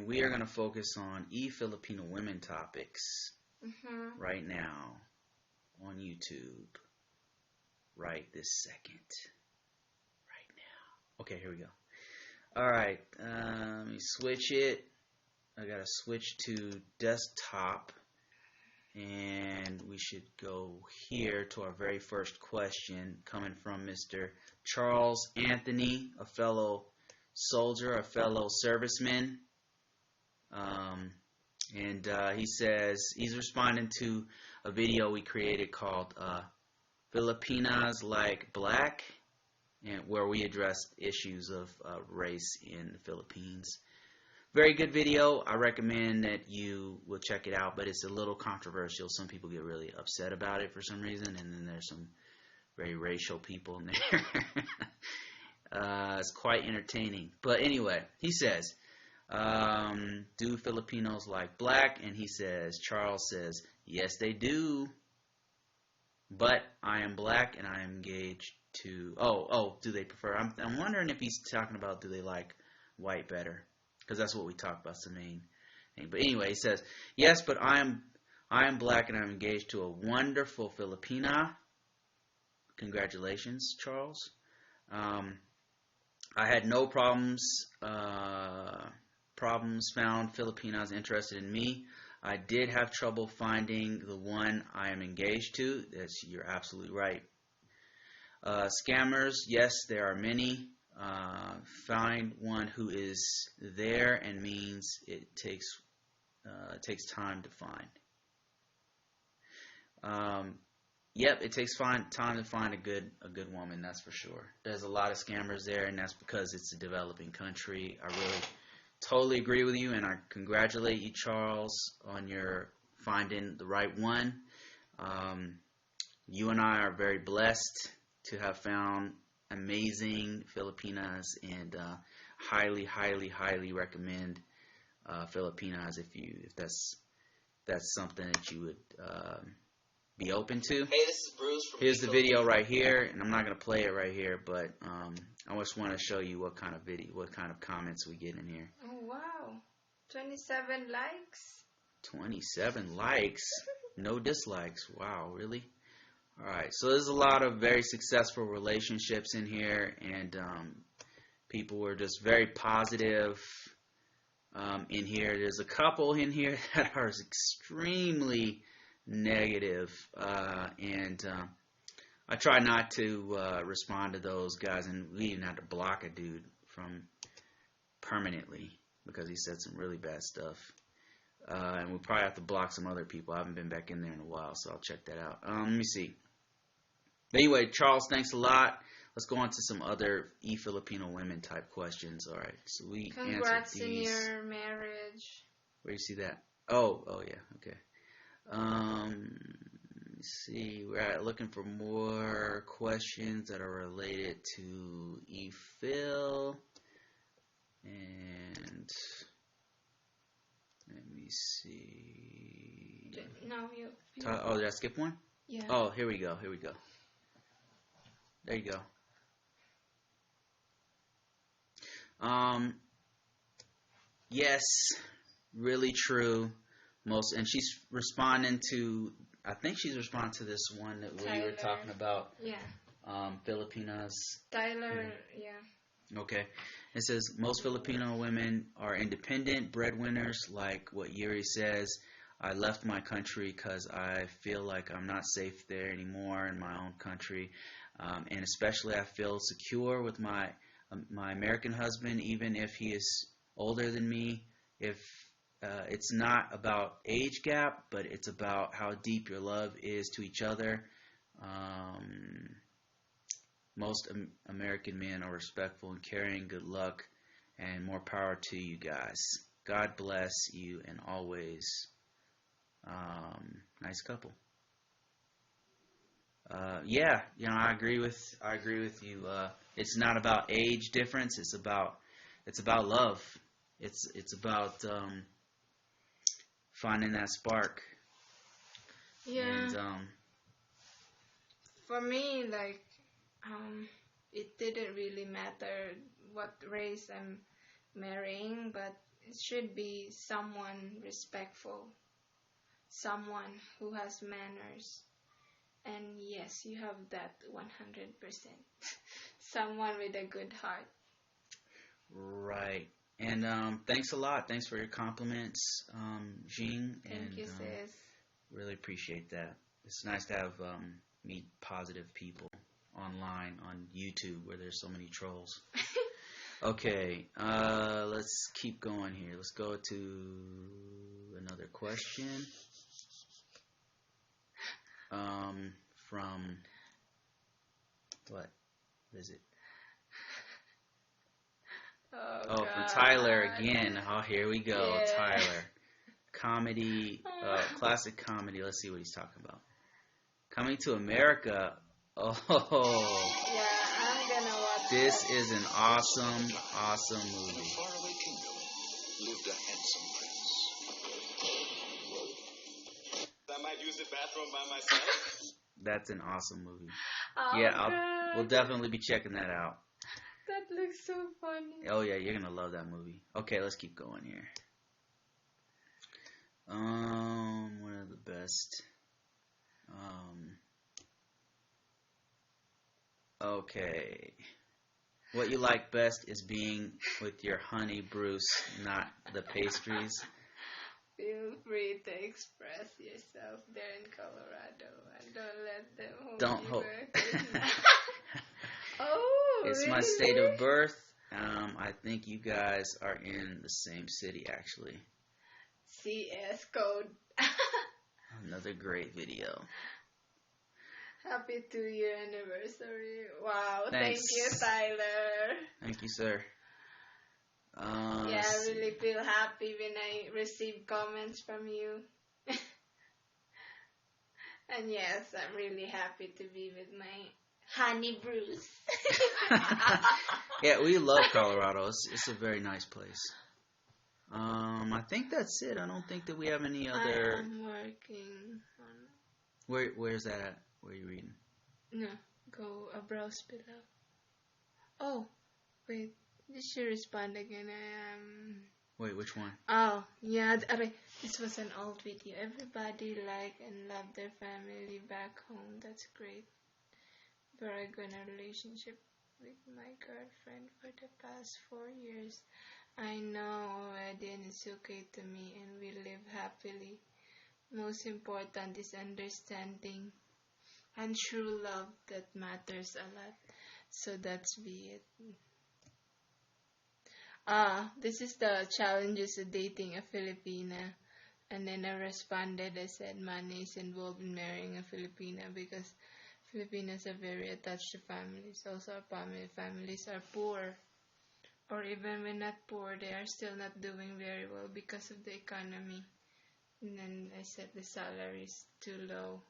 and we are going to focus on Filipino women topics right now on YouTube. Right this second. Right now. Okay, here we go. Alright, let me switch it. I got to switch to desktop. And we should go here to our very first question coming from Mr. Charles Anthony, a fellow soldier, a fellow serviceman. He says he's responding to a video we created called Filipinas Like Black, and where we addressed issues of race in the Philippines. Very good video. I recommend that you will check it out, but it's a little controversial. Some people get really upset about it for some reason, and then there's some very racial people in there. It's quite entertaining. But anyway, he says, do Filipinos like black? And he says, Charles says, yes, they do. But I am black and I am engaged to... do they prefer... I'm wondering if he's talking about do they like white better. Because that's what we talk about, the main thing. But anyway, he says, yes, but I am black and I'm engaged to a wonderful Filipina. Congratulations, Charles. I had no problems found Filipinas interested in me. I did have trouble finding the one I am engaged to. You're absolutely right. Scammers, yes, there are many. Find one who is there and means it takes time to find. Yep, it takes time to find a good woman, that's for sure. There's a lot of scammers there, and that's because it's a developing country. I really totally agree with you, and I congratulate you, Charles, on your finding the right one. You and I are very blessed to have found amazing Filipinas, and highly recommend Filipinas if that's something that you would be open to. Hey, this is Bruce from Here's the video right here, and I'm not gonna play it right here, but I just want to show you what kind of comments we get in here. Oh wow, 27 likes. 27 likes, no dislikes. Wow, really? Alright, so there's a lot of very successful relationships in here, and people were just very positive in here. There's a couple in here that are extremely negative, and I try not to respond to those guys, and we even had to block a dude from permanently because he said some really bad stuff. And we'll probably have to block some other people. I haven't been back in there in a while, so I'll check that out. Let me see. But anyway, Charles, thanks a lot. Let's go on to some other Filipino women type questions. All right, so we Congrats answered these. in your marriage. Where do you see that? Oh yeah, okay. Let's see. We're looking for more questions that are related to Phil. And let me see. No, you. Oh, did I skip one? Yeah. Oh, here we go. There you go. Yes, really true. And she's responding to, I think she's responding to this one that we were talking about. Yeah. Filipinas. Tyler, yeah. Okay. It says, most Filipino women are independent breadwinners, like what Yuri says. I left my country because I feel like I'm not safe there anymore in my own country. And especially I feel secure with my American husband, even if he is older than me. If it's not about age gap, but it's about how deep your love is to each other. Most American men are respectful and caring. Good luck and more power to you guys. God bless you and always. Nice couple. Yeah, I agree with you. It's not about age difference. It's about love. It's about finding that spark. Yeah. And, for me, like, it didn't really matter what race I'm marrying, but it should be someone respectful, someone who has manners. And yes, you have that 100%. Someone with a good heart. Right. And thanks a lot. Thanks for your compliments, Jean. Thank you, sis. Really appreciate that. It's nice to have meet positive people online on YouTube where there's so many trolls. Okay, let's keep going here. Let's go to another question. From what is it? Oh, from Tyler again. Oh, here we go, Yeah. Tyler. Comedy, classic comedy. Let's see what he's talking about. Coming to America. Oh, Yeah, I'm gonna watch this that. is an awesome movie. In a faraway kingdom lived a handsome prince. I might use the bathroom by myself. That's an awesome movie. Oh, Yeah, we'll God. definitely be checking that out. That looks so funny. Oh yeah, you're gonna love that movie. Okay, let's keep going here. One of the best. Okay. What you like best is being with your honey, Bruce, not the pastries. Feel free to express yourself there in Colorado and don't let them hold Don't you hold. back. Oh, It's really? my state of birth. I think you guys are in the same city, actually. CS code. Another great video. Happy 2-year anniversary. Wow, Thanks. thank you, Tyler. Thank you, sir. Yeah, I really feel happy when I receive comments from you. And yes, I'm really happy to be with my honey Bruce. Yeah, we love Colorado. It's a very nice place. I think that's it. I don't think that we have any other. I'm working on. Where's that at? Where are you reading? No, go a browse below. Oh, wait. You should respond again. Wait, which one? Oh, yeah. This was an old video. Everybody like and love their family back home. That's great. Very good in a relationship with my girlfriend for the past 4 years. I know already and it's okay to me and we live happily. Most important is understanding and true love that matters a lot. So that's be it. This is the challenges of dating a Filipina. And then I responded, I said money is involved in marrying a Filipina because Filipinos are very attached to families. Also our families are poor. Or even when not poor, they are still not doing very well because of the economy. And then I said the salary is too low.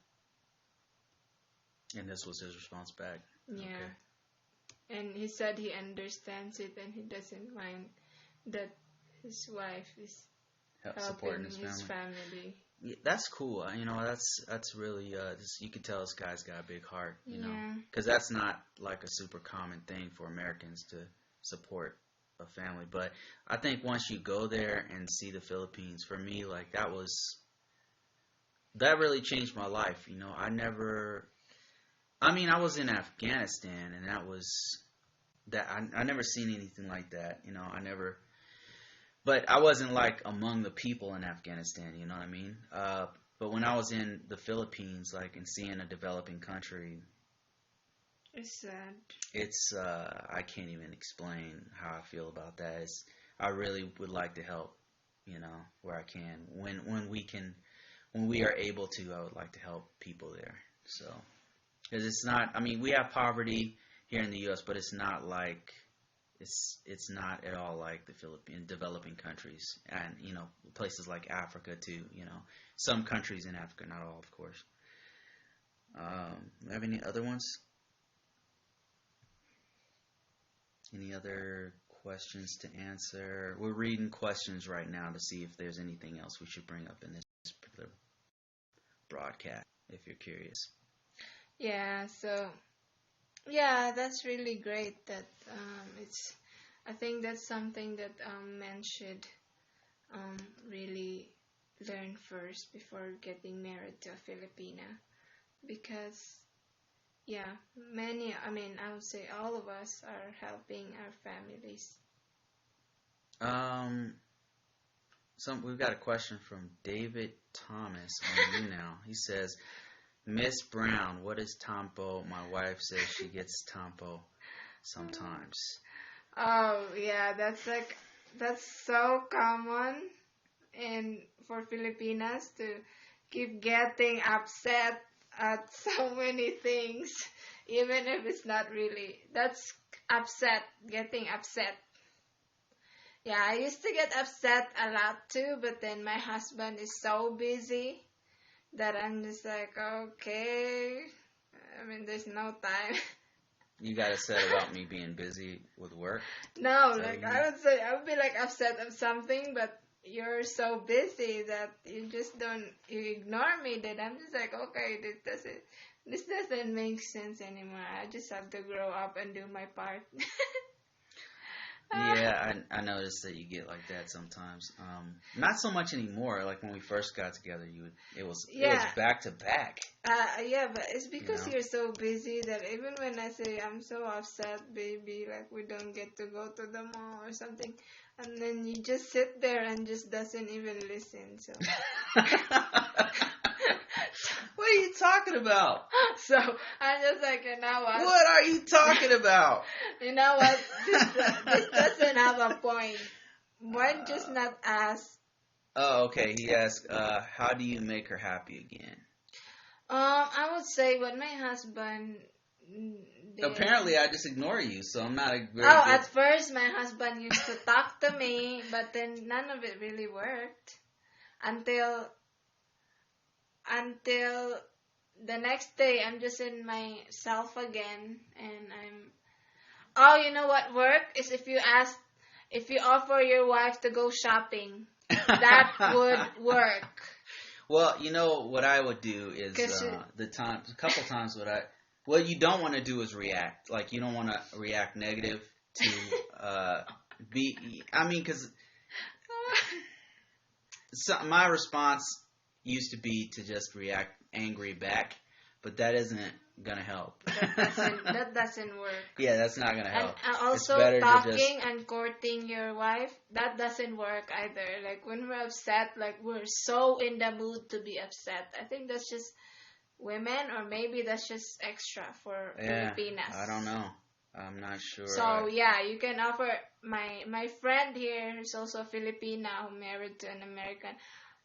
And this was his response back. Yeah. Okay. And he said he understands it and he doesn't mind that his wife is Supporting helping his family. family. Yeah, that's cool. That's really you can tell this guy's got a big heart. You know, Yeah. because that's not like a super common thing for Americans to support a family. But I think once you go there and see the Philippines, for me, like that really changed my life. You know, I was in Afghanistan, and I never seen anything like that. You know, but I wasn't like among the people in Afghanistan. You know what I mean? But when I was in the Philippines, like, and seeing a developing country, It's sad. it's I can't even explain how I feel about that. I really would like to help. You know, where I can, when we are able to, I would like to help people there. So. Because it's not. I mean, we have poverty here in the U.S., but it's not like it's not at all like the Philippine developing countries, and you know, places like Africa too. You know, some countries in Africa, not all, of course. Have any other ones? Any other questions to answer? We're reading questions right now to see if there's anything else we should bring up in this particular broadcast. If you're curious. Yeah, so yeah, that's really great that I think that's something that men should really learn first before getting married to a Filipina, because yeah, I would say all of us are helping our families. We've got a question from David Thomas on YouNow. He says, Miss Brown, what is Tampo? My wife says she gets Tampo sometimes. Oh yeah, that's so common, and for Filipinas to keep getting upset at so many things, even if it's not really. That's upset, getting upset. Yeah, I used to get upset a lot too, but then my husband is so busy that I'm just like, okay. There's no time. You got upset about me being busy with work? No, So like I would say, I would be like upset of something, but you're so busy that you ignore me. That I'm just like, okay, this doesn't make sense anymore. I just have to grow up and do my part. Yeah, I noticed that you get like that sometimes. Not so much anymore. Like when we first got together, it was back to back. Yeah, but it's because You know? you're so busy that even when I say I'm so upset, baby, like we don't get to go to the mall or something, and then you just sit there and just doesn't even listen. So. What are you talking about? So I'm just like, you know what? What are you talking about? You know what? This doesn't have a point. Why just not ask? Oh, okay. He asked, how do you make her happy again? I would say when my husband. Apparently, I just ignore you, so I'm not a very good... At first my husband used to talk to me, but then none of it really worked until the next day. I'm just in myself again, and you know what worked is if you offer your wife to go shopping. That would work. Well, you know what I would do is a couple times what you don't want to do is react. Like you don't want to react negative to because my response used to be to just react angry back, but that isn't gonna help. That doesn't work. Yeah, that's not gonna help. And also talking and courting your wife, that doesn't work either. Like when we're upset, like we're so in the mood to be upset. I think that's just women, or maybe that's just extra for Filipinas. I don't know. I'm not sure. So you can offer my friend here, who's also a Filipina who married to an American.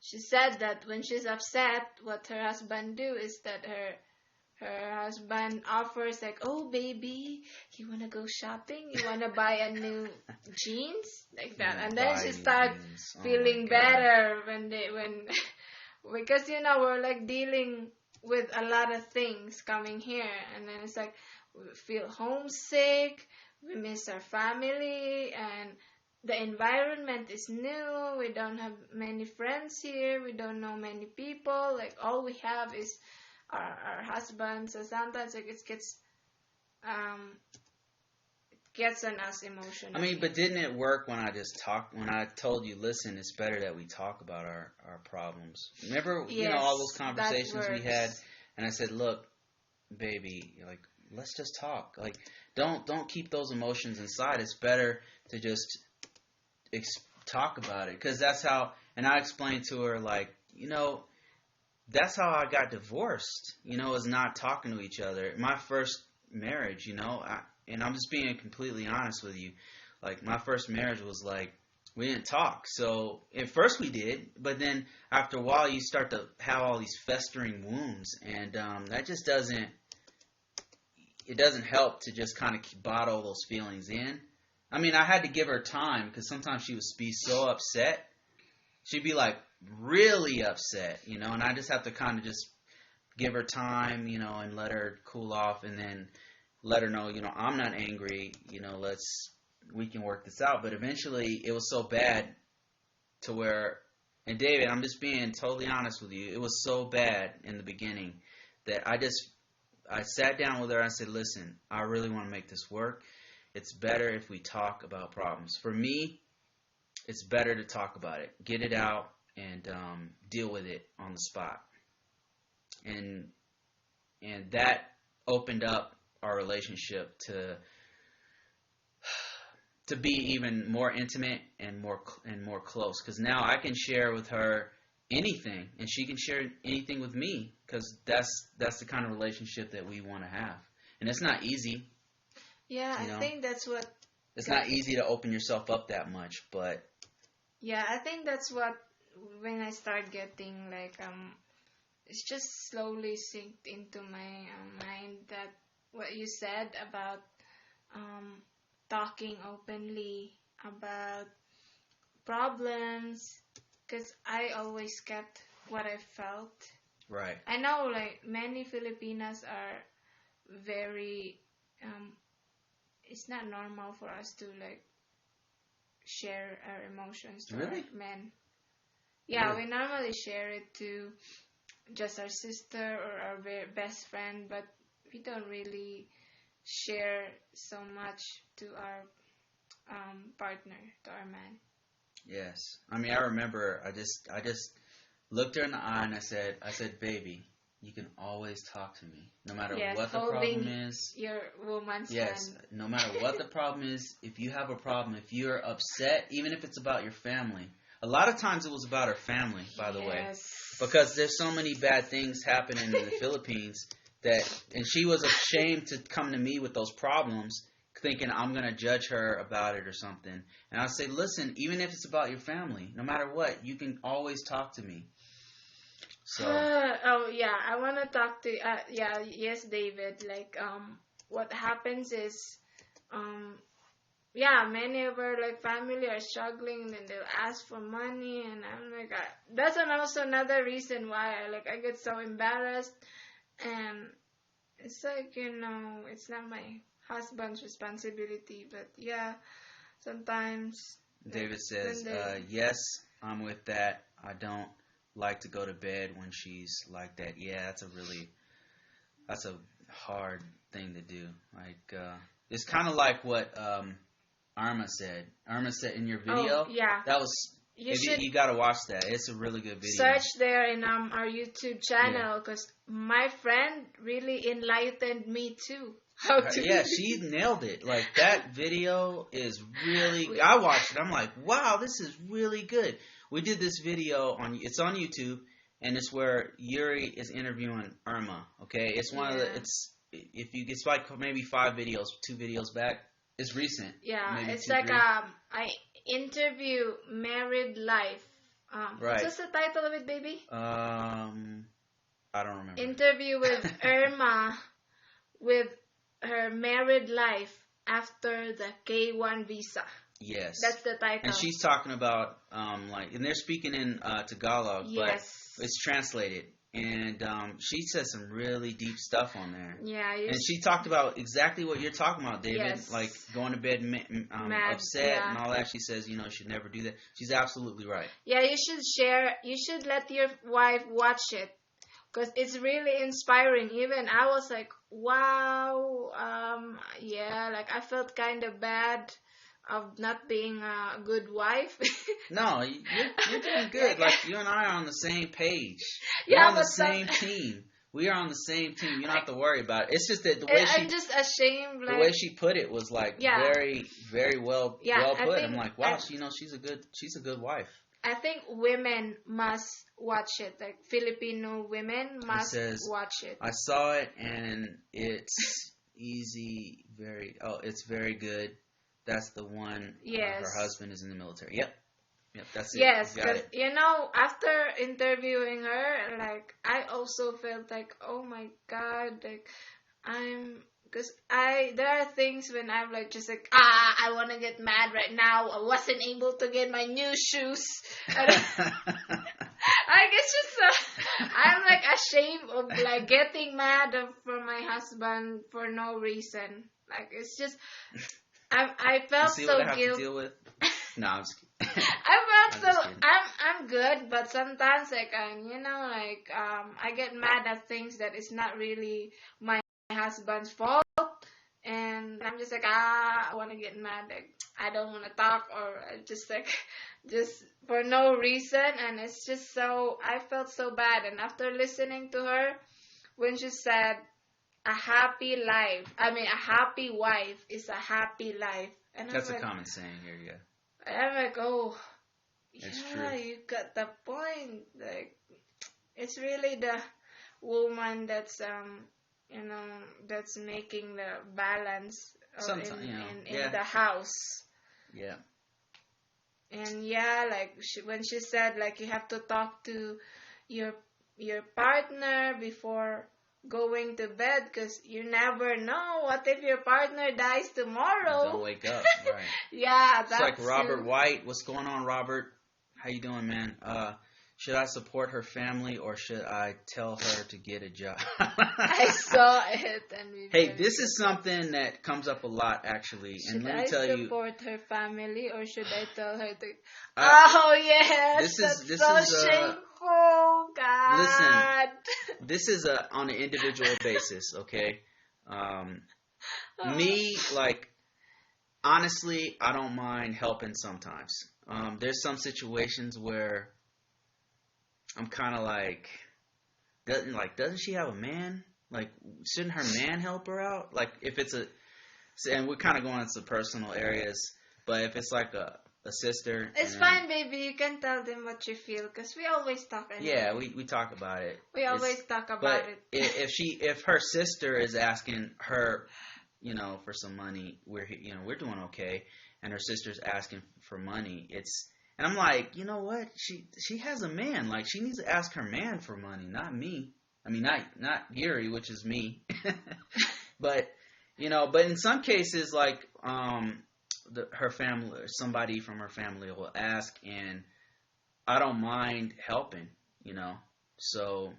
She said that when she's upset, what her husband do is that her husband offers like, oh baby, you wanna go shopping? You wanna buy a new jeans? Like that. And then she starts feeling better when because we're like dealing with a lot of things coming here, and then it's like we feel homesick, we miss our family, and the environment is new. We don't have many friends here. We don't know many people. Like all we have is our husbands. So sometimes like it gets on us emotionally. But didn't it work when I told you, listen, it's better that we talk about our problems. Remember, all those conversations we had, and I said, look, baby, like let's just talk. Like don't keep those emotions inside. It's better to just talk about it, because that's how. And I explained to her, like, that's how I got divorced. Is not talking to each other. My first marriage, and I'm just being completely honest with you. Like my first marriage was like we didn't talk. So at first we did, but then after a while you start to have all these festering wounds, and that just doesn't help to just kind of bottle those feelings in. I had to give her time, because sometimes she would be so upset. She'd be like really upset, and I just have to kind of just give her time, and let her cool off, and then let her know, I'm not angry, we can work this out. But eventually it was so bad to where, and David, I'm just being totally honest with you, it was so bad in the beginning that I sat down with her and I said, listen, I really want to make this work. It's better if we talk about problems. For me, it's better to talk about it, get it out, and deal with it on the spot. And that opened up our relationship to be even more intimate and more close. Because now I can share with her anything, and she can share anything with me. Because that's the kind of relationship that we want to have, and it's not easy. Yeah, I think that's what. It's not easy to open yourself up that much, but. Yeah, I think that's what, when I start getting like it's just slowly sinked into my mind that what you said about talking openly about problems, because I always kept what I felt. Right. I know like many Filipinas are very it's not normal for us to like share our emotions to our men. Yeah, Really? we normally share it to just our sister or our best friend, but we don't really share so much to our partner, to our man. Yes. I mean, I remember I just looked her in the eye and I said, baby, you can always talk to me, no matter what the problem is. Your woman's yes, hand. No matter what the problem is, if you have a problem, if you're upset, even if it's about your family. A lot of times it was about her family, by the way, because there's so many bad things happening in the Philippines and she was ashamed to come to me with those problems, thinking I'm going to judge her about it or something. And I say, listen, even if it's about your family, no matter what, you can always talk to me. So. Oh yeah, I want to talk to yes, David. Like what happens is many of our like family are struggling and they'll ask for money, and I'm like that's also another reason why I get so embarrassed, and it's like it's not my husband's responsibility, but sometimes. David says, yes, I'm with that. I don't like to go to bed when she's like that. Yeah, that's a hard thing to do. Like, it's kind of like what Irma said. Irma said in your video. Oh, yeah. That was. You gotta watch that. It's a really good video. Search there in our YouTube channel, because my friend really enlightened me too. She nailed it. Like, that video is really. I watched it. I'm like, wow, this is really good. We did this video it's on YouTube, and it's where Yuri is interviewing Irma. Okay, it's one of the. It's like maybe 5 videos, 2 videos back. It's recent. Yeah, maybe it's 2, like 3. I interview Married Life. Right. What's the title of it, baby? I don't remember. Interview with Irma with her married life after the K1 visa. Yes. That's the title. And she's talking about and they're speaking in Tagalog, but it's translated. And she said some really deep stuff on there. Yeah. And she talked about exactly what you're talking about, David. Yes. Like going to bed upset and all that. She says, you should never do that. She's absolutely right. Yeah, you should share. You should let your wife watch it, because it's really inspiring. Even I was like, wow. Like I felt kind of bad of not being a good wife. No, you're doing good. Like, you and I are on the same page. We're on the same team. We are on the same team. You don't have to worry about it. It's just that the way I'm just ashamed. The way she put it was like very, very well put. I'm like, wow, she's a good wife. I think women must watch it. Like Filipino women must watch it. I saw it, and it's easy. It's very good. That's the one. Yes. Her husband is in the military. Yep, that's it. Yes, because after interviewing her, like I also felt like, oh my God, like there are things when I'm like just like I want to get mad right now. I wasn't able to get my new shoes. I'm like ashamed of like getting mad for my husband for no reason. Like it's just. I felt so so guilty. I have guilty. to deal with? No, I'm just kidding. I'm good, but sometimes I get mad at things that is not really my husband's fault, and I'm just like, I want to get mad. Like, I don't want to talk, or just like, just for no reason. And it's just so, I felt so bad. And after listening to her, when she said, a happy wife is a happy life. And That's I'm a like, common saying here, yeah. I'm like, oh, It's yeah, true. you got the point. Like, it's really the woman that's that's making the balance Sometimes, in the house. Yeah. And yeah, like when she said like you have to talk to your partner before going to bed, because you never know, what if your partner dies tomorrow? Don't wake up, right? Yeah, It's that's like Robert White. What's going on, Robert? How you doing, man? Should I support her family or should I tell her to get a job? I saw it and we Hey, this is something that comes up a lot, actually. Should And let me I tell you, support her family or should I tell her to? I- Oh yes, this that's so is shameful, God. Listen, this is on an individual basis, okay? Me, like, honestly, I don't mind helping sometimes. There's some situations where I'm kind of like, doesn't she have a man? Like, shouldn't her man help her out? Like, if it's and we're kind of going into personal areas, but if it's like a sister. It's fine, baby. You can tell them what you feel, because we always talk anyway. Yeah, we talk about it. We always talk about but it. if her sister is asking her, for some money, we're doing okay, and her sister's asking for money, and I'm like, you know what? She has a man. Like, she needs to ask her man for money, not me. I mean, not Yuri, which is me. But but in some cases, like her family or somebody from her family will ask, and I don't mind helping. So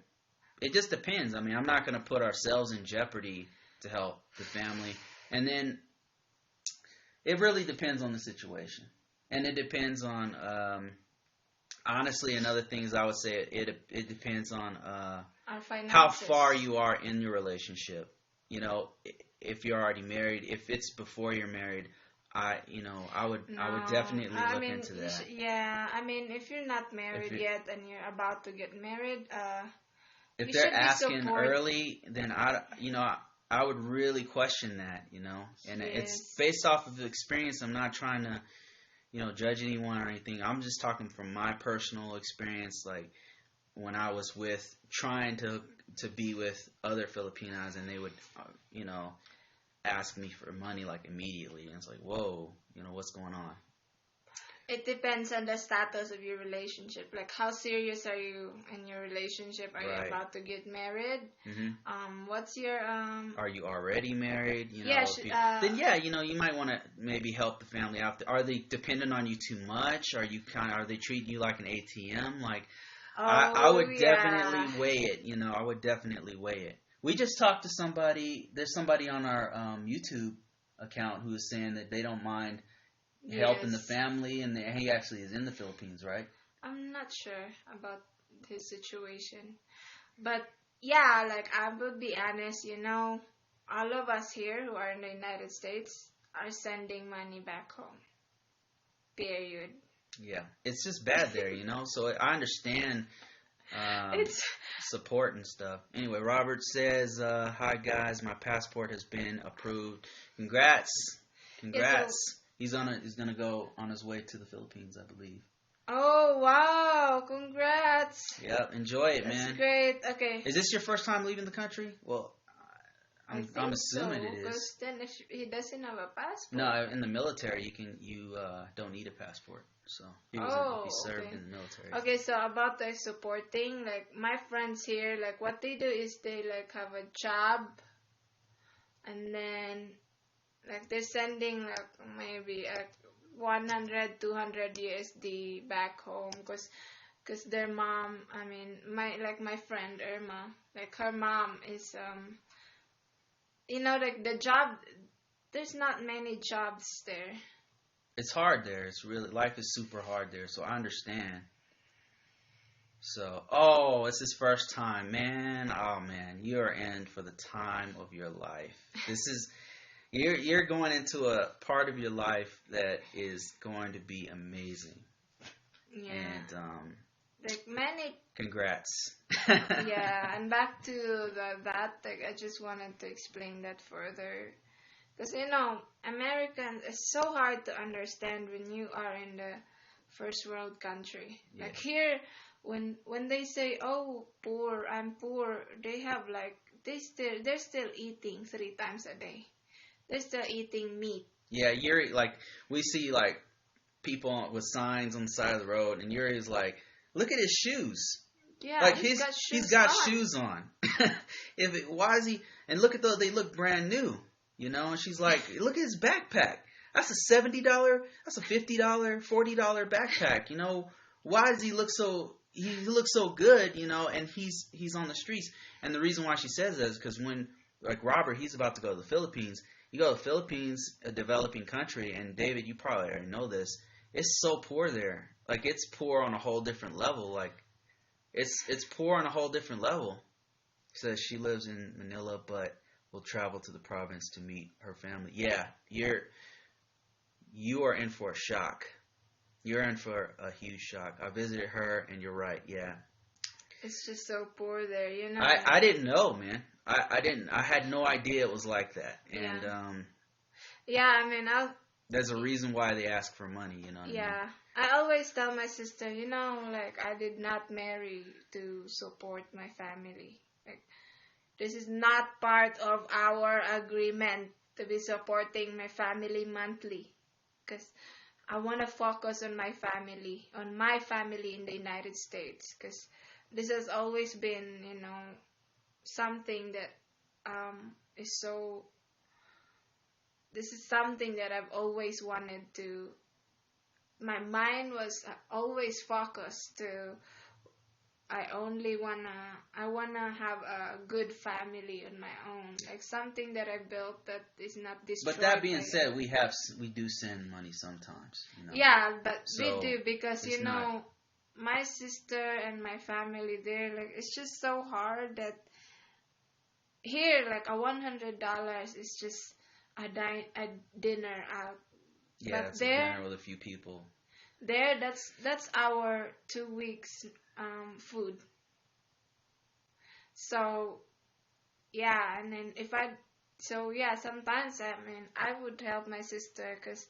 it just depends. I mean, I'm not going to put ourselves in jeopardy to help the family, and then it really depends on the situation. And it depends on, honestly, another thing is I would say it depends on how far you are in your relationship. If you're already married, if it's before you're married, I would definitely look into that. Yeah, I mean, if you're not married yet and you're about to get married, if they're asking early, then I would really question that. And it's based off of experience. I'm not trying to judge anyone or anything. I'm just talking from my personal experience, like when I was trying to be with other Filipinas, and they would, ask me for money like immediately, and it's like, whoa, what's going on? It depends on the status of your relationship. Like, how serious are you in your relationship? Are you about to get married? Mm-hmm. What's your Are you already married? Then you might want to maybe help the family out. Are they dependent on you too much? Are they treating you like an ATM? Like, I would definitely weigh it. I would definitely weigh it. We just talked to somebody. There's somebody on our YouTube account who is saying that they don't mind helping the family, and he actually is in the Philippines, right? I'm not sure about his situation, but yeah, like, I would be honest, all of us here who are in the United States are sending money back home. Period. Yeah, it's just bad there, so I understand support and stuff. Anyway, Robert says, hi guys, my passport has been approved. Congrats. He's gonna go on his way to the Philippines, I believe. Oh wow! Congrats. Yep, enjoy it, man. That's great. Okay. Is this your first time leaving the country? Well, I'm assuming it is. Because then if he doesn't have a passport. No, in the military you don't need a passport. So he served in the military. Okay, so about the supporting, like my friends here, like what they do is they like have a job, and then like they're sending like maybe 100, 200 USD back home, because their mom, I mean my friend Irma, like her mom is like the job, there's not many jobs there. It's hard there. Life is super hard there, so I understand. So, it's his first time, man. Oh man, you're in for the time of your life. This is You're going into a part of your life that is going to be amazing. Yeah. And Like many. congrats. Yeah, and back to that. Like I just wanted to explain that further, because Americans, it's so hard to understand when you are in the first world country. Yeah. Like here, when they say, "Oh, poor, I'm poor," they have like they're still eating 3 times a day. They're still eating meat. Yeah, Yuri, like, we see, like, people with signs on the side of the road, and Yuri's like, look at his shoes. Yeah, Like, he's he's got on. shoes on. Why is he, and look at those, they look brand new, and she's like, look at his backpack. That's a $70, that's a $50, $40 backpack, why does he looks so good, and he's on the streets. And the reason why she says that is because when, like, Robert, he's about to go to the Philippines. You go to the Philippines, a developing country, and David, you probably already know this. It's so poor there. Like, it's poor on a whole different level. Like, it's poor on a whole different level. Says she lives in Manila, but will travel to the province to meet her family. Yeah, you are in for a shock. You're in for a huge shock. I visited her, and you're right. Yeah. It's just so poor there, I didn't know, man. I didn't. I had no idea it was like that. And yeah, I mean, there's a reason why they ask for money, you know what I mean? Yeah, I always tell my sister, like I did not marry to support my family. Like this is not part of our agreement to be supporting my family monthly, because I want to focus on my family in the United States, because this has always been, something that is so. This is something that I've always wanted to. My mind was always focused to. I wanna have a good family on my own, like something that I built that is not destroyed. But that being said, we do send money sometimes. Yeah, but So, we do, because not- my sister and my family, they're like, it's just so hard that here, like a $100 is just a dinner out. Yeah, But it's a dinner with a few people. There, that's our 2 weeks food. So yeah, and then sometimes I would help my sister, because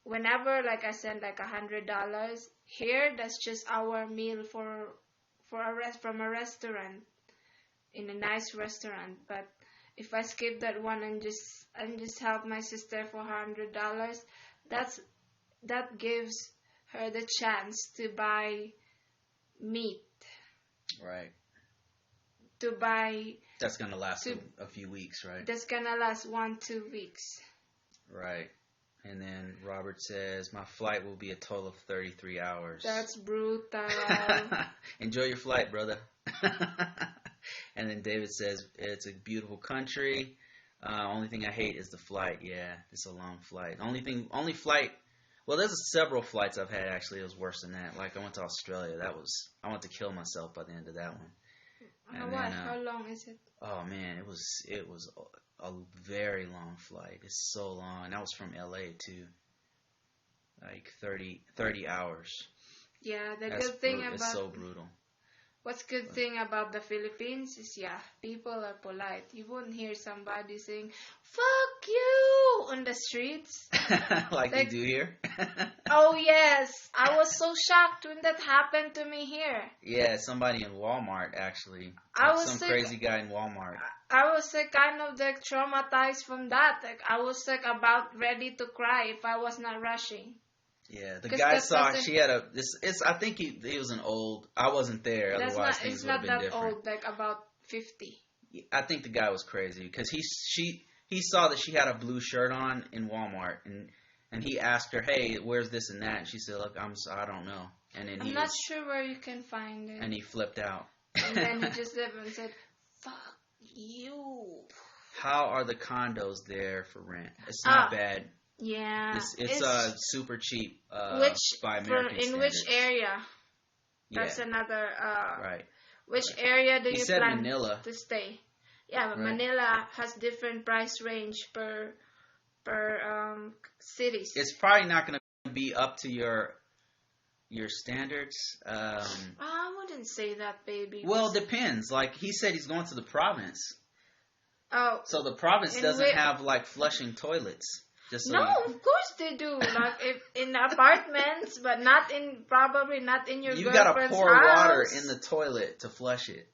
whenever like I send like $100 here, that's just our meal from a restaurant, in a nice restaurant. But if I skip that one and just help my sister for $100, that gives her the chance to buy meat, Right. to buy. That's gonna last a few weeks, right? That's gonna last 1-2 weeks. Right. And then Robert says, my flight will be a total of 33 hours. That's brutal. Enjoy your flight, brother. And then David says, it's a beautiful country. Only thing I hate is the flight. Yeah, it's a long flight. Only flight. Well, there's several flights I've had, actually. It was worse than that. Like, I went to Australia. I wanted to kill myself by the end of that one. How long is it? Oh man, it was a very long flight. It's so long. And that was from LA too. Like 30 hours. Yeah, the good thing about it's so brutal. What's good thing about the Philippines is, people are polite. You wouldn't hear somebody saying "fuck you" on the streets like you do here. Oh yes, I was so shocked when that happened to me here. Yeah, somebody in Walmart actually. Crazy guy in Walmart. I was kind of like traumatized from that. Like I was like about ready to cry if I was not rushing. Yeah, the guy saw she had I think he was an old. I wasn't there. Otherwise, things would have been different. It's not that old. Like about 50. I think the guy was crazy because he saw that she had a blue shirt on in Walmart, and he asked her, "Hey, where's this and that?" And she said, "Look, I don't know." And then I'm not sure where you can find it. And he flipped out. And then he just lived and said, "Fuck you." How are the condos there for rent? It's not bad. Yeah, it's super cheap. By American standards. In which area? That's another. Right. Which area do you plan Manila. to stay? Yeah, but Right. Manila has different price range per cities. It's probably not going to be up to your standards. I wouldn't say that, baby. Well, it depends. Like he said, he's going to the province, Oh, so the province and doesn't have like flushing toilets. Just so no, you, of course they do. Like if in apartments, but probably not in your you gotta girlfriend's pour house. water in the toilet to flush it.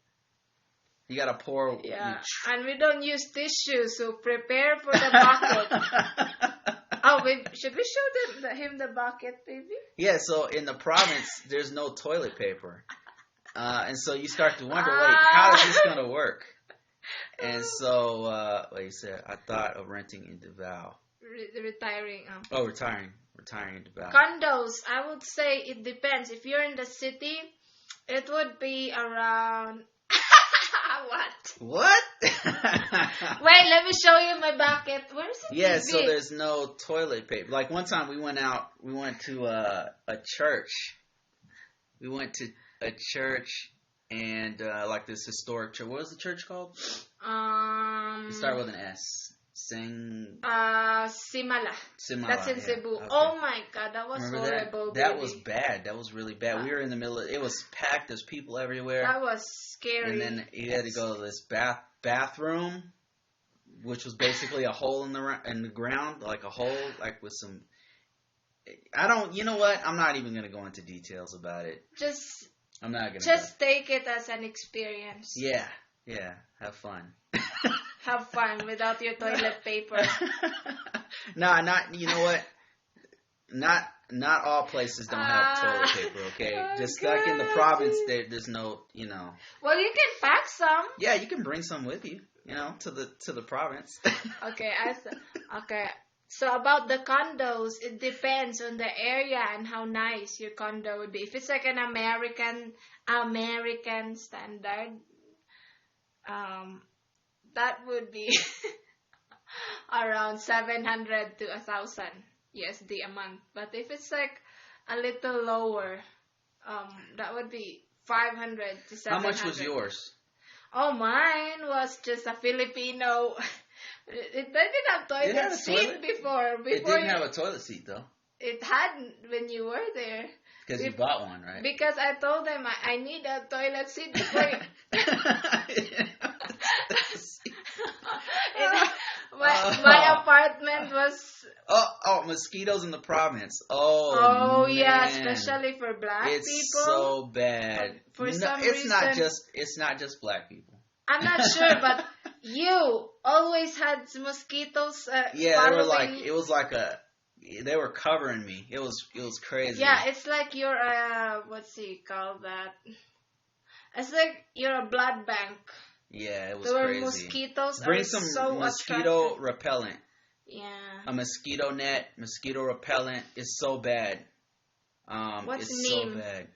You gotta pour. Yeah, and we don't use tissue, so prepare for the bucket. Oh, should we show him the bucket, baby? Yeah, so in the province, there's no toilet paper. And so you start to wonder, wait, how is this going to work? And so, like you said, I thought of renting in Davao. Retiring. Oh, retiring in Davao. Condos, I would say it depends. If you're in the city, it would be around... What? Wait, let me show you my bucket. Where's it? Yeah, so there's no toilet paper. Like one time we went to a church. We went to a church and like this historic church. What was the church called? It started with an S. Simala. That's in Cebu. Okay. Oh my God, that was Remember horrible. that was bad. That was really bad. We were in the middle of it. Was packed. There's people everywhere. That was scary. And then you had to go to this bathroom, which was basically a hole in the ground, like a hole, like with some. You know what? I'm not even gonna go into details about it. I'm not gonna. Just take it as an experience. Yeah. Have fun. Have fun without your toilet paper. Not. You know what? Not all places don't have toilet paper. Okay, just like in the province, there's no. Well, you can pack some. Yeah, you can bring some with you. To the province. Okay, okay. So about the condos, it depends on the area and how nice your condo would be. If it's like an American standard, that would be around 700 to 1,000 USD a month. But if it's like a little lower, that would be 500 to 700. How much was yours? Oh, mine was just a Filipino. It didn't have toilet seat before. It didn't have a toilet seat though. It hadn't when you were there. Because you bought one, right? Because I told them I need a toilet seat before. My apartment was. Oh, mosquitoes in the province. Oh man. Yeah, especially for black people. It's so bad. For some it's reason, not just black people. I'm not sure, but you always had mosquitoes. Yeah, they were covering me. It was crazy. Yeah, it's like you're what's he called that? It's like you're a blood bank. Yeah, it was there crazy. Were mosquitoes. Bring some mosquito attractive. repellent. Yeah. A mosquito net, mosquito repellent is so bad. What's it's the name? So bad.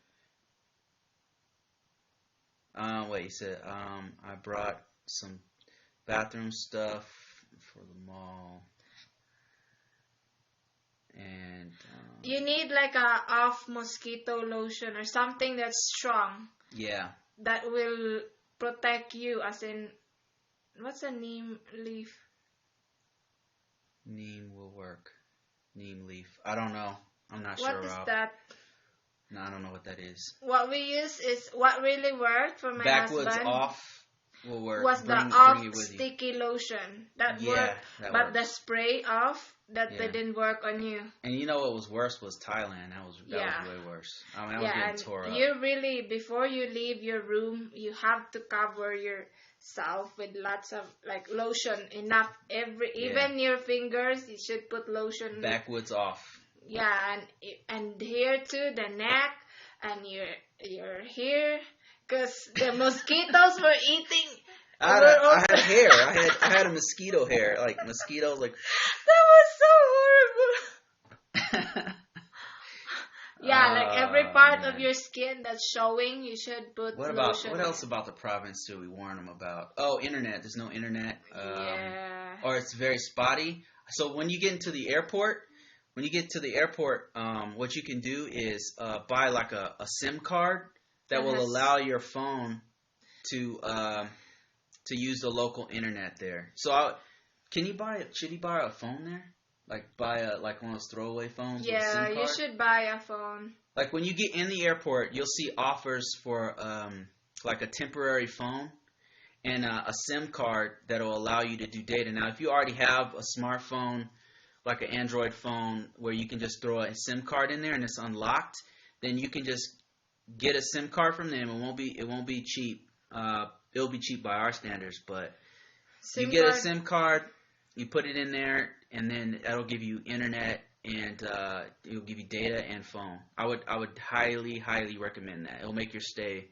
Wait, you said I brought some bathroom stuff for the mall. And you need like a off mosquito lotion or something that's strong. Yeah. That will protect you, as in, what's a neem leaf? Neem will work. Neem leaf. I don't know. I'm not sure. What is that? No, I don't know what that is. What we use is what really worked for my Backwoods husband. Off will work. Was the off sticky lotion that worked, but works. the spray off that didn't work on you. And you know what was worse was Thailand. That was way worse. I mean, I was getting tore up. You really, before you leave your room, you have to cover yourself with lots of like lotion, enough even your fingers. You should put lotion. Backwoods Off. Yeah, and here too, the neck and your hair, because the mosquitoes were eating. I had hair. I had a mosquito hair, like mosquitoes, like. That was so horrible. Yeah, like every part of your skin that's showing, you should put lotion. What else about the province do we warn them about? Oh, internet. There's no internet. Yeah. Or it's very spotty. So when you get into the airport, what you can do is buy like a SIM card that will allow your phone to to use the local internet there. So should he buy a phone there? Like buy like one of those throwaway phones with a SIM Yeah, card? you should buy a phone. Like when you get in the airport, you'll see offers for like a temporary phone and a SIM card that'll allow you to do data. Now, if you already have a smartphone, like an Android phone, where you can just throw a SIM card in there and it's unlocked, then you can just get a SIM card from them. It won't be cheap. It'll be cheap by our standards, but you get a SIM card, you put it in there, and then that'll give you internet and it'll give you data and phone. I would highly, highly recommend that. It'll make your stay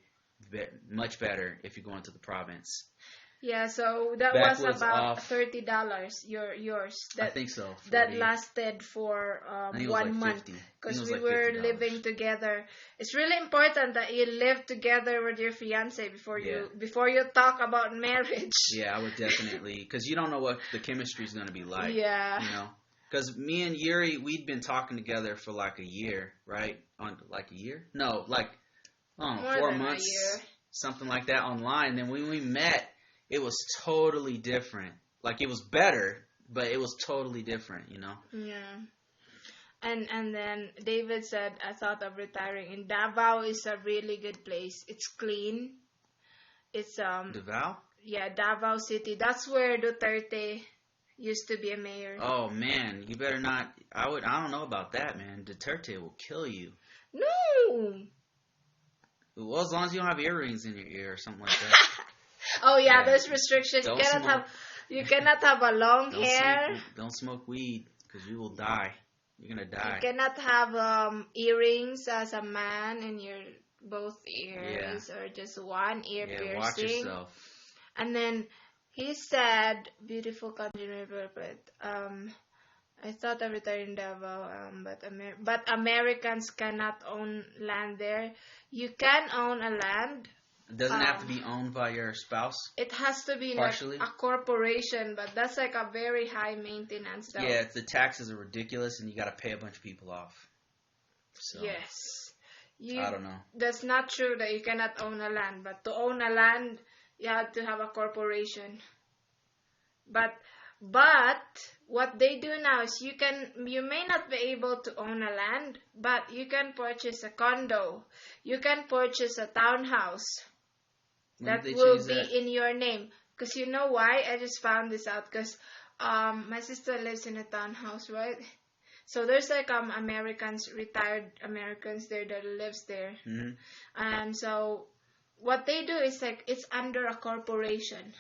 much better if you're going to the province. Yeah, so that Back was about off. $30. Yours. I think so. 40. That lasted for I think it was 1 like month 50. because I think we it was like were $50. living together. It's really important that you live together with your fiance before you talk about marriage. Yeah, I would definitely, because you don't know what the chemistry is going to be like. Yeah. You know, because me and Yuri, we'd been talking together for like a year, right? On like a year? No, like More 4 than months, a year. something like that online. Then when we met, it was totally different. Like it was better, but it was totally different. You know? Yeah. And then David said, I thought of retiring. And Davao is a really good place. It's clean. It's Davao? Yeah, Davao City. That's where Duterte used to be a mayor. Oh man, you better not. I don't know about that, man. Duterte will kill you. No. Well, as long as you don't have earrings in your ear or something like that. Oh yeah, Yeah. there's restrictions. Don't You cannot have a long hair. Don't smoke weed because you will die. You're gonna die. You cannot have earrings as a man in your both ears or just one ear piercing. Watch yourself. And then he said, beautiful country, I thought of retiring Davao, but Americans cannot own land there. You can own a land. It doesn't have to be owned by your spouse. It has to be Partially. like a corporation, but that's like a very high maintenance. Though. Yeah, the taxes are ridiculous, and you got to pay a bunch of people off. So, Yes. I don't know. That's not true that you cannot own a land, but to own a land, you have to have a corporation. But what they do now is you may not be able to own a land, but you can purchase a condo. You can purchase a townhouse that will be in your name. Because you know why? I just found this out because my sister lives in a townhouse, right? So there's like retired Americans there that lives there. Mm-hmm. And so what they do is like it's under a corporation.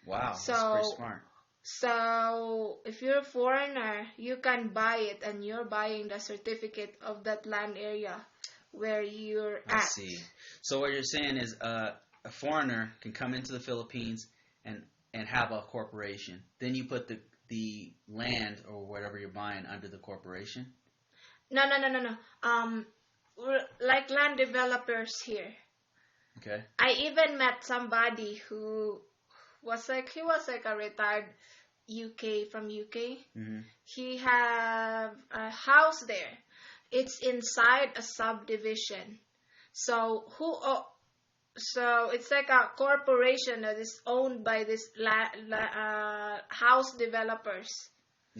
Wow, So, that's pretty smart. So if you're a foreigner, you can buy it and you're buying the certificate of that land area where you're at. I see. So what you're saying is a foreigner can come into the Philippines and have a corporation. Then you put the land or whatever you're buying under the corporation? No. We're like land developers here. Okay. I even met somebody who was like a retired from UK. Mm-hmm. He have a house there. It's inside a subdivision. So it's like a corporation that is owned by this house developers.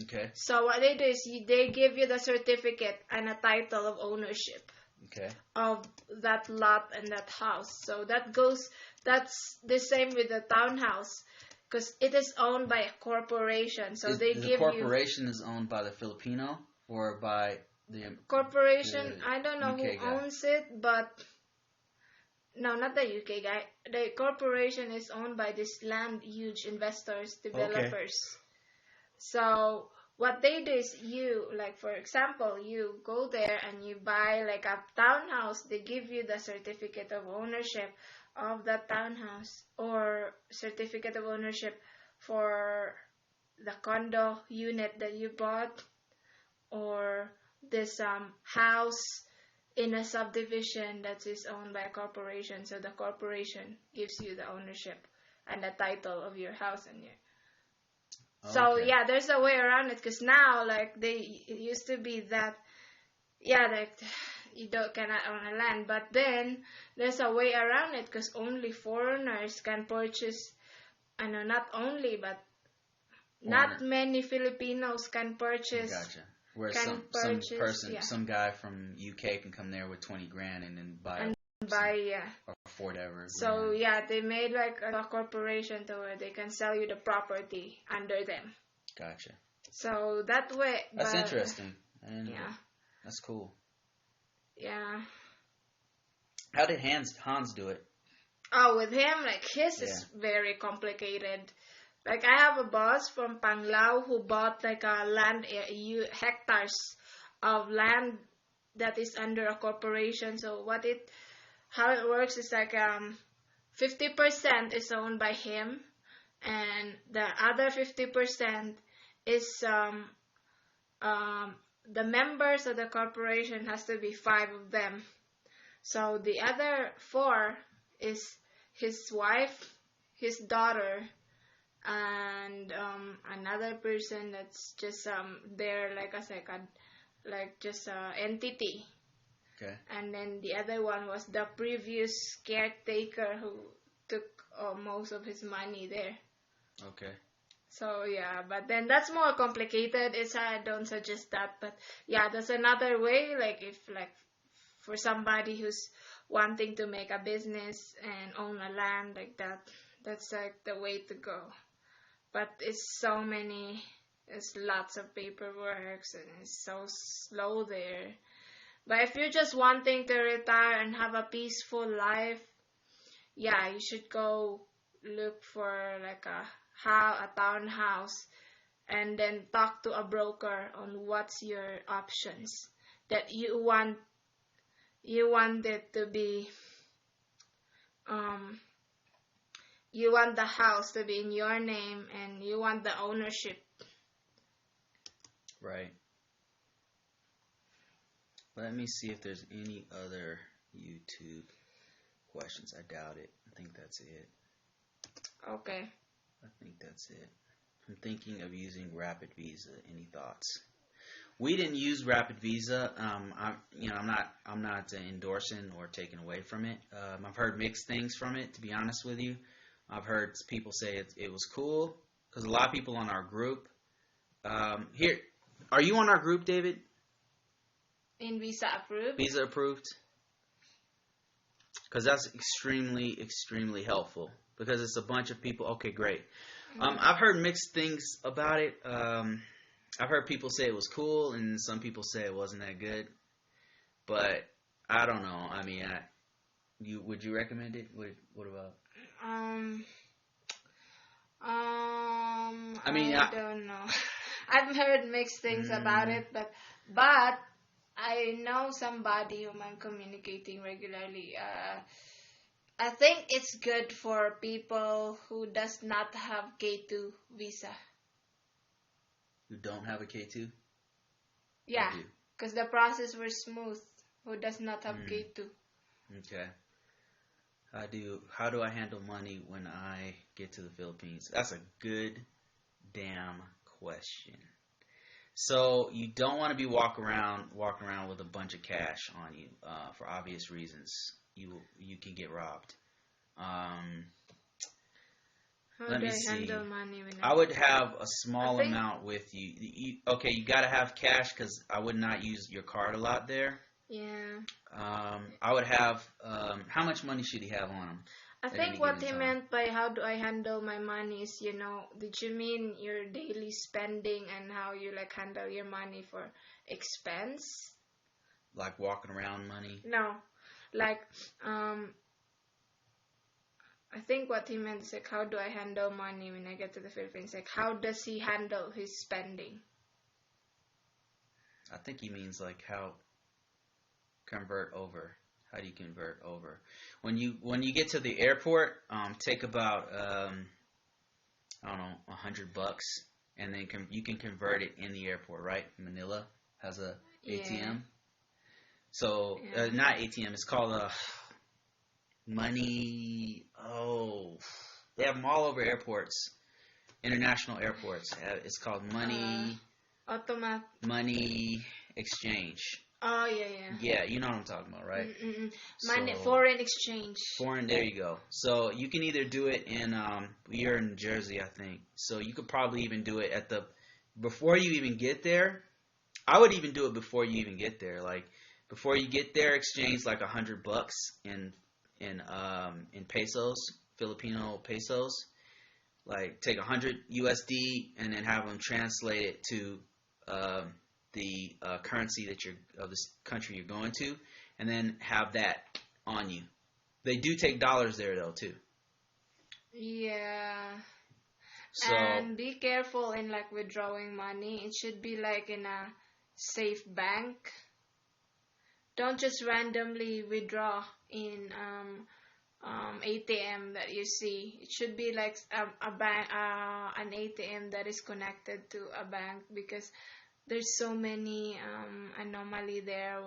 Okay. So what they do is they give you the certificate and a title of ownership. Okay. Of that lot and that house. So that's the same with the townhouse because it is owned by a corporation. So the corporation is owned by the Filipino or by the corporation. I don't know UK who guy. owns it, but no, not the UK guy. The corporation is owned by this huge investors, developers. Okay. So what they do is for example, you go there and you buy like a townhouse. They give you the certificate of ownership of that townhouse or certificate of ownership for the condo unit that you bought or this house in a subdivision that is owned by a corporation. So the corporation gives you the ownership and the title of your house and your. So yeah, there's a way around it because now it used to be that you cannot own a land, but then there's a way around it because only foreigners can purchase I know not only, but not Foreigner. many Filipinos can purchase. Gotcha. Where Can some purchase, person, yeah, some guy from UK can come there with 20 grand and then buy and a buy, yeah. or whatever. So yeah, they made like a corporation to where they can sell you the property under them. Gotcha. So that way, That's but, interesting. And yeah, that's cool. yeah. How did Hans do it? Oh, with him, like his Yeah. is very complicated. Like I have a boss from Panglao who bought like a land, hectares of land that is under a corporation. So how it works is like 50% is owned by him, and the other 50% is the members of the corporation has to be 5 of them. So the other 4 is his wife, his daughter, and another person that's just there like a second, like just a entity. Okay. And then the other one was the previous caretaker who took most of his money there. Okay. So yeah, but then that's more complicated. I don't suggest that, but yeah, that's another way. Like if like for somebody who's wanting to make a business and own a land like that, that's like the way to go. But it's lots of paperwork and it's so slow there. But if you're just wanting to retire and have a peaceful life, yeah, you should go look for like a townhouse and then talk to a broker on what's your options that you want it to be. You want the house to be in your name and you want the ownership. Right. Let me see if there's any other YouTube questions. I doubt it. I think that's it. Okay. I think that's it. I'm thinking of using Rapid Visa. Any thoughts? We didn't use Rapid Visa. I'm not endorsing or taking away from it. I've heard mixed things from it. To be honest with you, I've heard people say it was cool because a lot of people on our group. Here, are you on our group, David? In Visa approved? Visa approved? Because that's extremely, extremely helpful. Because it's a bunch of people. Okay, great. I've heard mixed things about it. I've heard people say it was cool, and some people say it wasn't that good. But I don't know. I mean, would you recommend it? What about? I don't know. I've heard mixed things about it, but I know somebody whom I'm communicating regularly. I think it's good for people who does not have K2 visa. Who don't have a K2? Yeah, because the process was smooth. Who does not have K2? Okay. How do I handle money when I get to the Philippines? That's a good damn question. So you don't want to be walking around with a bunch of cash on you for obvious reasons. You can get robbed. Let me see. Handle money when I would have a small amount with you. Okay, you got to have cash because I would not use your card a lot there. Yeah. I would have. How much money should he have on him? I think what he meant by how do I handle my money is, did you mean your daily spending and how you like handle your money for expense? Like walking around money? No. Like, I think what he meant is like, how do I handle money when I get to the Philippines? Like, how does he handle his spending? I think he means like how convert over. How do you convert over? When you get to the airport, take about I don't know, $100, and then you can convert it in the airport, right? Manila has a ATM. So not ATM. It's called a money. Oh, they have them all over airports, international airports. It's called money. Automatic. Money exchange. Oh, yeah. Yeah, you know what I'm talking about, right? Money, So foreign exchange. foreign, there you go. So you can either do it in you're in Jersey, I think. So you could probably even do it at the before you even get there. I would even do it before you even get there. Like before you get there, exchange like $100 in pesos, Filipino pesos. Like take 100 USD and then have them translate it to the currency that you're of this country you're going to, and then have that on you. They do take dollars there though too. Yeah. So And be careful in like withdrawing money. It should be like in a safe bank. Don't just randomly withdraw in ATM that you see. It should be like a bank, an ATM that is connected to a bank, because there's so many anomaly there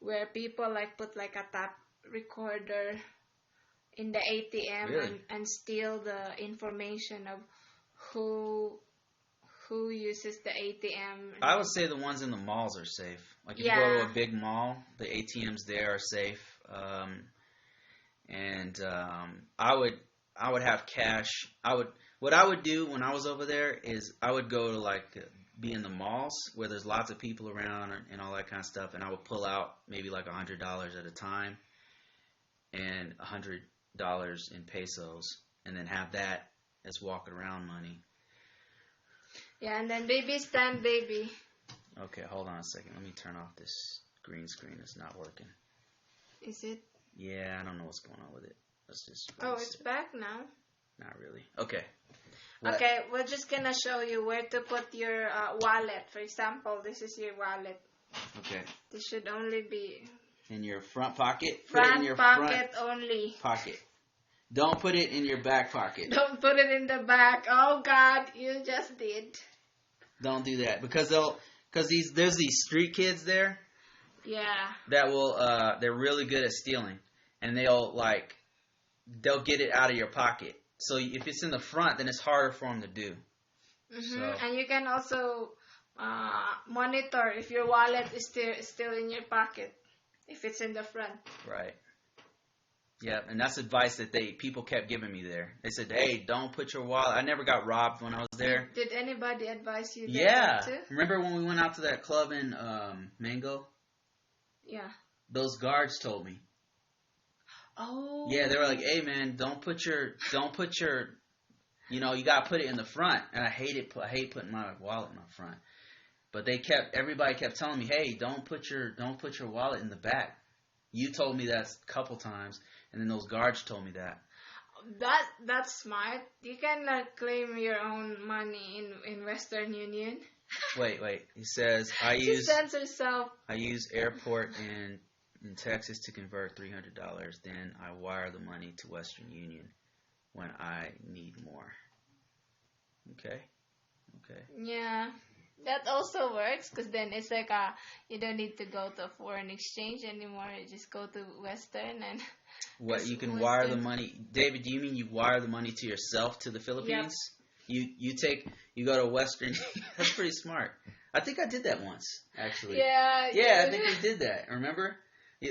where people like put like a tap recorder in the ATM really, and steal the information of who uses the ATM. I would say the ones in the malls are safe. Like if you go to a big mall, the ATMs there are safe. I would have cash. What I would do when I was over there is I would go to like be in the malls where there's lots of people around and all that kind of stuff, and I would pull out maybe like $100 at a time and $100 in pesos, and then have that as walking around money. Yeah, and then baby stand, baby. Okay, hold on a second. Let me turn off this green screen. It's not working. Is it? Yeah, I don't know what's going on with it. Let's just. Oh, it's back now. Not really. Okay. Okay, we're just gonna show you where to put your wallet. For example, this is your wallet. Okay. This should only be in your front pocket. Front put it in your pocket front only. Pocket. Don't put it in your back pocket. Don't put it in the back. Oh God, you just did. Don't do that because there's these street kids there. Yeah. That will they're really good at stealing, and they'll get it out of your pocket. So if it's in the front, then it's harder for them to do. Mm-hmm. So. And you can also monitor if your wallet is still in your pocket, if it's in the front. Right. Yeah, and that's advice that people kept giving me there. They said, "Hey, don't put your wallet." I never got robbed when I was there. Did anybody advise you? Yeah. Too? Remember when we went out to that club in Mango? Yeah. Those guards told me. Oh. Yeah, they were like, "Hey, man, don't put your, you gotta put it in the front." And I hate putting my wallet in the front. But everybody kept telling me, "Hey, don't put your wallet in the back." You told me that a couple times, and then those guards told me that. That's smart. You can claim your own money in Western Union. Wait. He says She sends herself. I use airport in Texas to convert $300. Then I wire the money to Western Union when I need more. Okay. Yeah, that also works, because then it's like you don't need to go to foreign exchange anymore. You just go to Western and. What, you can wire the money, David? Do you mean you wire the money to yourself to the Philippines? Yep. You go to Western. That's pretty smart. I think I did that once, actually. Yeah. Yeah, I think we did that. Remember?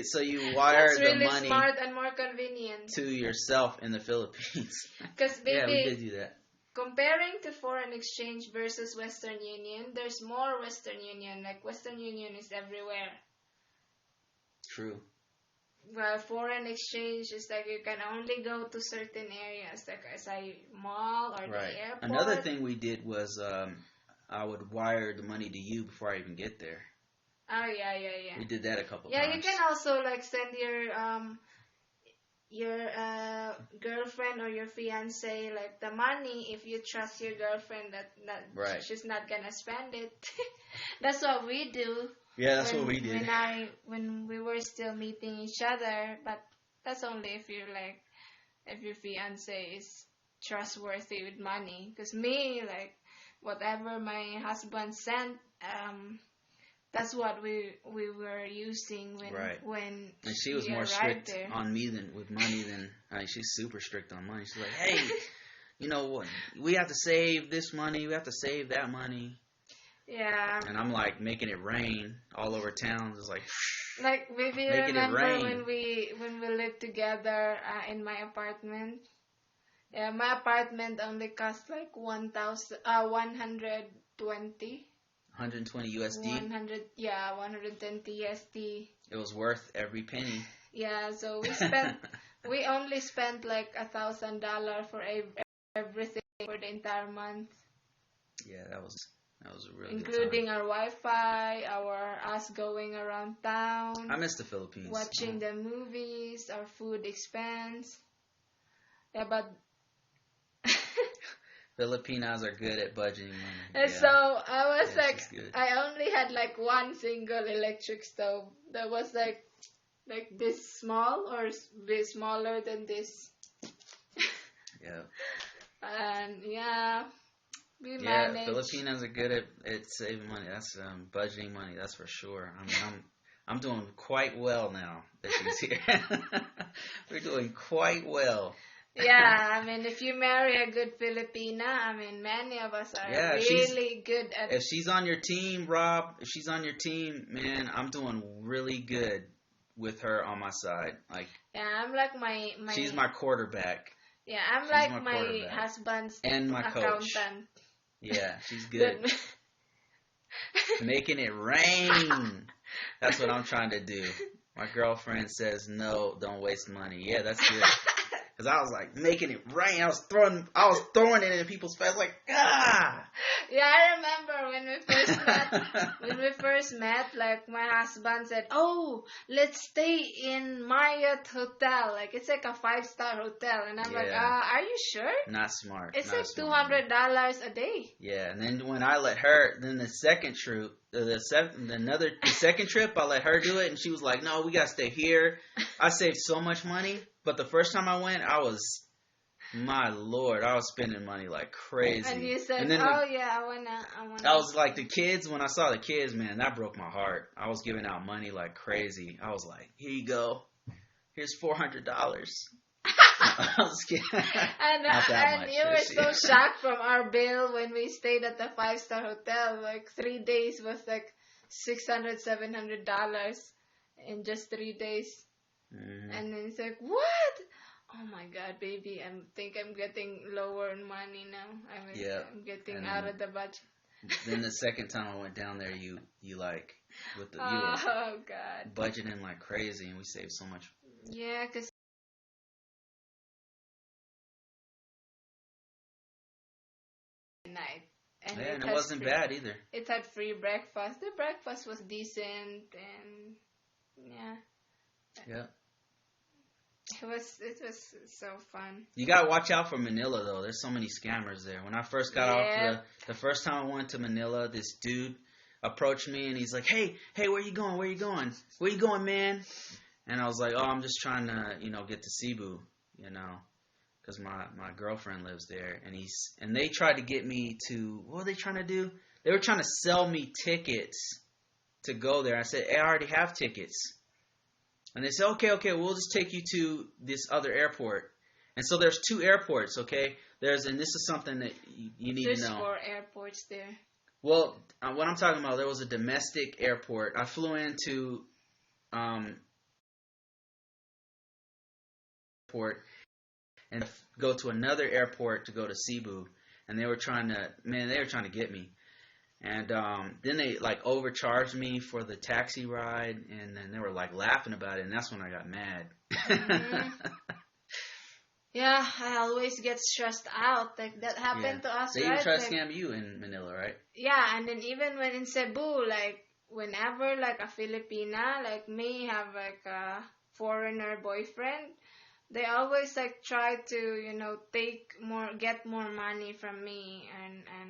So you wire That's really the money smart and more convenient to yourself in the Philippines. Because yeah, we did do that. Comparing to foreign exchange versus Western Union, there's more Western Union. Like Western Union is everywhere. True. Well, foreign exchange is like you can only go to certain areas, like as a mall or right. the airport. Another thing we did was I would wire the money to you before I even get there. Oh yeah. We did that a couple times. Yeah, you can also like send your girlfriend or your fiance like the money if you trust your girlfriend that right. she's not gonna spend it. That's what we do. Yeah, that's what we did. When we were still meeting each other, but that's only if your fiance is trustworthy with money. Because me, like whatever my husband sent, that's what we were using when and she was more strict there. On me with money than she's super strict on money. She's like, hey, you know what? We have to save this money. We have to save that money. Yeah. And I'm like making it rain all over town. It's like Maybe you making it remember rain. when we lived together in my apartment. Yeah, my apartment only cost like 120. 120 USD. 120 USD. It was worth every penny. Yeah, so we only spent like $1,000 for everything for the entire month. Yeah, that was a really including good time. our Wi-Fi, us going around town. I miss the Philippines. Watching the movies, our food expense. Yeah, but Filipinos are good at budgeting money. And so I was I only had like one single electric stove that was like this small or bit smaller than this. Yeah. And we managed. Filipinos are good at saving money. That's budgeting money. That's for sure. I mean, I'm doing quite well now that she's here. We're doing quite well. Yeah, I mean, if you marry a good Filipina, I mean, many of us are really good at. If she's on your team, Rob, if she's on your team, man, I'm doing really good with her on my side. Like, yeah, I'm like my. She's my quarterback. Yeah, I'm like my husband's and my accountant. Coach. Yeah, she's good. Making it rain. That's what I'm trying to do. My girlfriend says, no, don't waste money. Yeah, that's good. Because I was like making it rain. I was throwing it in people's face like, ah. Yeah, I remember when we first met, like my husband said, "Oh, let's stay in Marriott Hotel. Like it's like a 5-star hotel." And I'm like, "Are you sure?" Not smart. It's like $200 a day. Yeah, and then when I let her, then the second trip, the second trip, I let her do it, and she was like, "No, we gotta stay here." I saved so much money, but the first time I went, my Lord, I was spending money like crazy. And you said, I wanna. I was like the kids. When I saw the kids, man, that broke my heart. I was giving out money like crazy. I was like, "Here you go. Here's $400." I was kidding. And you were so shocked from our bill when we stayed at the 5-star hotel. Like 3 days was like $600-$700 in just 3 days. Mm-hmm. And then it's like, what? Oh my God, baby! I think I'm getting lower in money now. I'm getting out of the budget. Then the second time I went down there, you like you were God, budgeting like crazy, and we saved so much. Yeah, because night. And it wasn't bad either. It had free breakfast. The breakfast was decent, and yeah. It was so fun. You gotta watch out for Manila though. There's so many scammers there. When I first got off the first time I went to Manila, this dude approached me and he's like, "Hey, where you going? Where you going? Where you going, man?" And I was like, "Oh, I'm just trying to, get to Cebu, because my girlfriend lives there." And they tried to get me to, what were they trying to do? They were trying to sell me tickets to go there. I said, "Hey, I already have tickets." And they said, okay, we'll just take you to this other airport. And so there's 2 airports, okay? And this is something that you need to know. There's 4 airports there. Well, what I'm talking about, there was a domestic airport. I flew into airport and go to another airport to go to Cebu. And they were trying to get me. And then they like overcharged me for the taxi ride, and then they were like laughing about it, and that's when I got mad. Mm-hmm. Yeah, I always get stressed out. Like that happened to us, They right? even tried to scam you in Manila, right? Yeah, and then even when in Cebu, like whenever like a Filipina like me have like a foreigner boyfriend, they always like try to get more money from me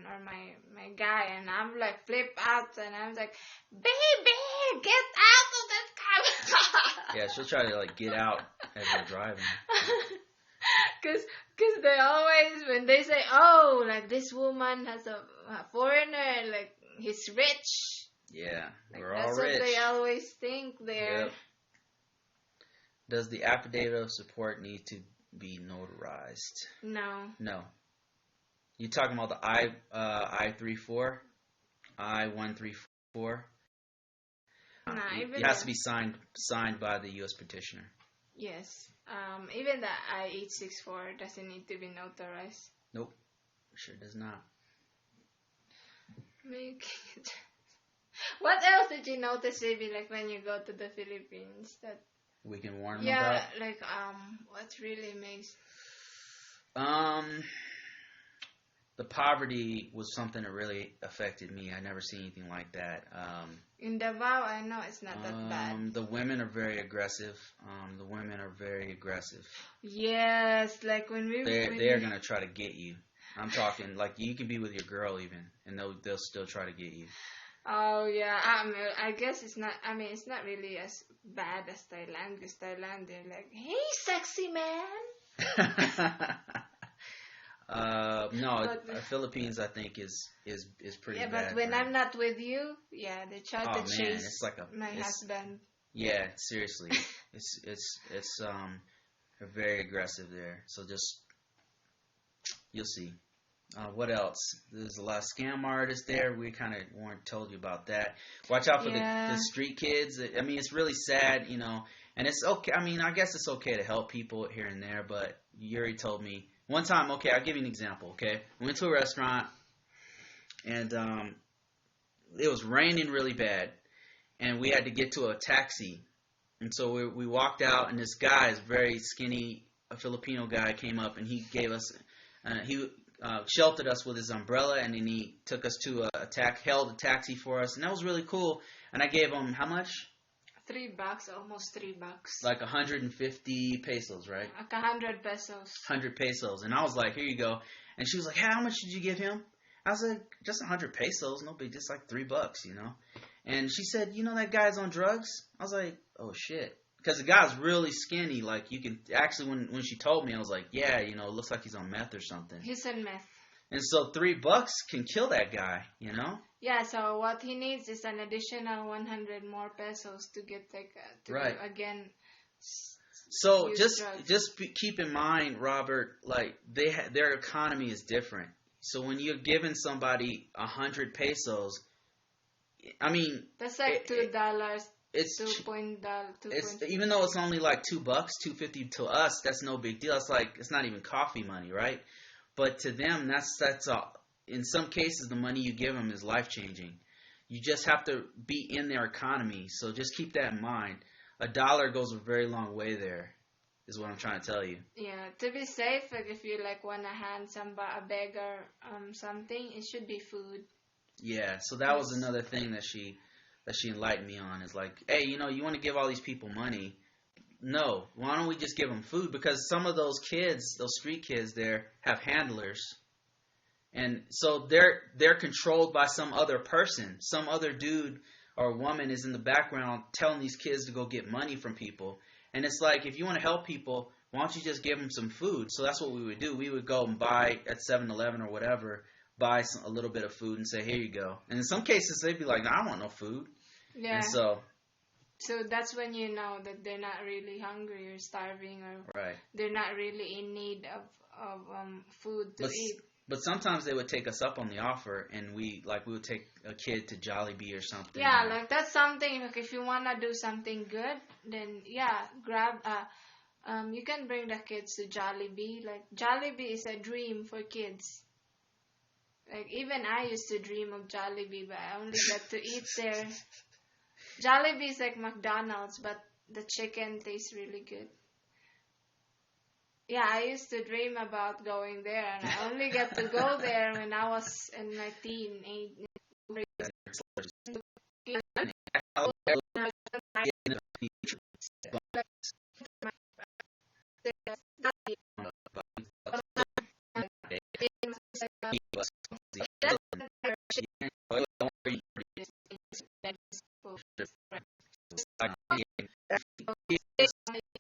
or my guy, and I'm like flip out, and I'm like, "Baby, get out of that car!" Yeah, she'll try to like get out as you're driving. Cause they always, when they say, "Oh, like this woman has a foreigner, like he's rich." Yeah, like, we're all rich. That's what they always think there. Yep. Does the affidavit of support need to be notarized? No. You talking about the I-34? I-134. Nah, even It has to be signed by the U.S. petitioner. yes. Even the I-864 doesn't need to be notarized. Nope, sure does not. What else did you notice, maybe, like when you go to the Philippines that We can warn them yeah, about. like what really makes The poverty was something that really affected me. I never seen anything like that. in Davao? I know it's not that bad. The women are very aggressive. The women are very aggressive. Yes, like when They're gonna try to get you. I'm talking like you can be with your girl even, and they'll still try to get you. Oh yeah, I guess it's not. I mean, it's not really as bad as Thailand. Because Thailand, they're like, "Hey, sexy man." No, But Philippines I think is pretty yeah, bad. but when right? I'm not with you, yeah, they try Oh to man, chase it's like my husband. yeah, seriously, it's very aggressive there. So just you'll see. What else? There's a lot of scam artists there. We kind of weren't told you about that. Watch out for Yeah. the street kids. I mean, it's really sad, and it's okay. I mean, I guess it's okay to help people here and there, but Yuri told me one time, okay, I'll give you an example, okay? We went to a restaurant, and it was raining really bad, and we had to get to a taxi. And so we walked out, and this guy is very skinny, a Filipino guy, came up, and he gave us, he sheltered us with his umbrella, and then he took us to held a taxi for us, and that was really cool. And I gave him, how much? $3, almost $3. Like 150 pesos, right? Like 100 pesos. 100 pesos. And I was like, here you go. And she was like, hey, how much did you give him? I was like, just 100 pesos, no big, just like $3, And she said, that guy's on drugs? I was like, oh shit. Because the guy's really skinny. Like, you can actually, when she told me, I was like, yeah, it looks like he's on meth or something. He's on meth. And so $3 can kill that guy, Yeah, so what he needs is an additional 100 more pesos to get right. again. So drugs. keep in mind, Robert, like their economy is different. So when you're giving somebody 100 pesos, I mean that's like $2. It's $2.2. Even though it's only like $2, $2.50 to us, that's no big deal. It's not even coffee money, right? But to them, that's all. In some cases, the money you give them is life-changing. You just have to be in their economy. So just keep that in mind. $1 goes a very long way there, is what I'm trying to tell you. Yeah, to be safe, like if you want to hand a beggar something, it should be food. Yeah, so that was another thing that she enlightened me on. Is like, hey, you want to give all these people money. No, why don't we just give them food? Because some of those kids, those street kids there, have handlers. And so they're controlled by some other person. Some other dude or woman is in the background telling these kids to go get money from people. And it's like, if you want to help people, why don't you just give them some food? So that's what we would do. We would go and buy at 7-Eleven or whatever, buy a little bit of food and say, here you go. And in some cases, they'd be like, no, I don't want no food. Yeah. And so that's when you know that they're not really hungry or starving, or right. They're not really in need of food to eat. But sometimes they would take us up on the offer, and we would take a kid to Jollibee or something. Yeah, like that's something. Like if you wanna do something good, then yeah, grab. You can bring the kids to Jollibee. Like Jollibee is a dream for kids. Like even I used to dream of Jollibee, but I only got to eat there. Jollibee is like McDonald's, but the chicken tastes really good. Yeah, I used to dream about going there, and I only got to go there when I was in my teen age.